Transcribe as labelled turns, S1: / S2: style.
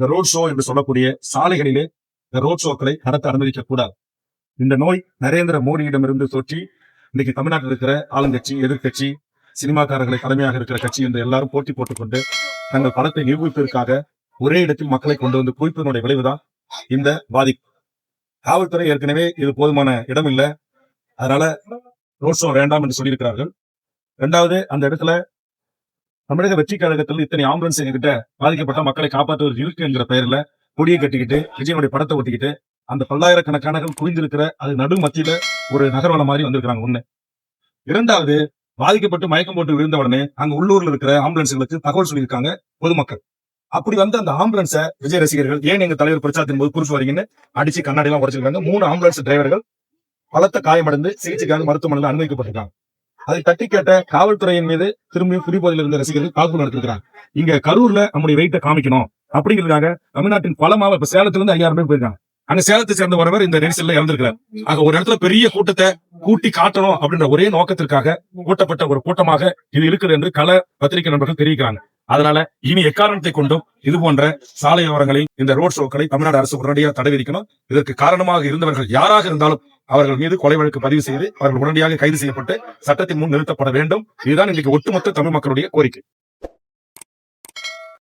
S1: இந்த road show என்று சொல்லக்கூடிய சாலைகளிலே இந்த ரோட் ஷோக்களை நடத்த அனுமதிக்க கூடாது. இந்த நோய் நரேந்திர மோடியிடமிருந்து தொற்றி இன்னைக்கு தமிழ்நாட்டில் இருக்கிற ஆளுங்கட்சி, எதிர்கட்சி, சினிமாக்காரர்களை தலைமையாக இருக்கிற கட்சி என்று எல்லாரும் போட்டி போட்டுக்கொண்டு தங்கள் பலத்தை நிரூபிப்பதற்காக ஒரே இடத்தில் மக்களை கொண்டு வந்து குவிப்பதனுடைய விளைவுதான் இந்த பாதிப்பு. காவல்துறை ஏற்கனவே இது போதுமான இடம் இல்லை, அதனால ரோட் ஷோ வேண்டாம் என்று சொல்லியிருக்கிறார்கள். இரண்டாவது, அந்த இடத்துல தமிழக வெற்றி கழகத்தில் இத்தனை ஆம்புலன்ஸ் எங்ககிட்ட பாதிக்கப்பட்ட மக்களை காப்பாற்றுவது இருக்கு என்கிற பெயர்ல கொடியை கட்டிக்கிட்டு விஜயனுடைய படத்தை ஒட்டிக்கிட்டு அந்த பல்லாயிரக்கணக்கானர்கள் குவிந்திருக்கிற அது நடு மத்தியில ஒரு நகர்வலம் மாதிரி வந்திருக்கிறாங்க. ஒண்ணு. இரண்டாவது, பாதிக்கப்பட்டு மயக்கம் போட்டு விழுந்த உடனே அங்க உள்ளூர்ல இருக்கிற ஆம்புலன்ஸ்களுக்கு தகவல் சொல்லியிருக்காங்க பொதுமக்கள். அப்படி வந்து அந்த ஆம்புலன்ஸை விஜய் ரசிகர்கள் ஏன் எங்க தலைவர் பிரச்சாரத்தின் போது குறிச்சு வரீங்கன்னு அடிச்சு கண்ணாடி எல்லாம் உடைச்சிருக்காங்க. 3 ஆம்புலன்ஸ் டிரைவர்கள் பலத்த காயமடைந்து சிகிச்சைக்காக மருத்துவமனையில் அனுமதிக்கப்பட்டிருக்காங்க. அதை தட்டி கேட்ட காவல்துறையின் மீது திரும்பி குடிபோதையில் இருந்த ரசிகர்கள் தாக்குதல் நடத்திருக்கிறாங்க. இங்க கரூர்ல நம்முடைய வெயிட்ட காமிக்கணும் அப்படிங்கிறதுக்காக தமிழ்நாட்டின் பல இப்ப சேலத்துல இருந்து 5000 பேர் போயிருக்காங்க. அங்க சேலத்தை சேர்ந்த ஒருவர் இந்த நெரிசல்ல இறந்திருக்கிறார். ஆக ஒரு இடத்துல பெரிய கூட்டத்தை கூட்டி காட்டணும் அப்படின்ற ஒரே நோக்கத்திற்காக கூட்டப்பட்ட ஒரு கூட்டமாக இது இருக்குது என்று கள பத்திரிகை நண்பர்கள் தெரிவிக்கிறாங்க. அதனால இனி எக்காரணத்தை கொண்டும் இது போன்ற சாலை விவரங்களில் இந்த ரோட் ஷோக்களை தமிழ்நாடு அரசு உடனடியாக தடை விதிக்கணும். இதற்கு காரணமாக இருந்தவர்கள் யாராக இருந்தாலும் அவர்கள் மீது கொலை வழக்கு பதிவு செய்து அவர்கள் உடனடியாக கைது செய்யப்பட்டு சட்டத்தின் முன் நிறுத்தப்பட வேண்டும். இதுதான் இன்றைக்கு ஒட்டுமொத்த தமிழ் மக்களுடைய கோரிக்கை.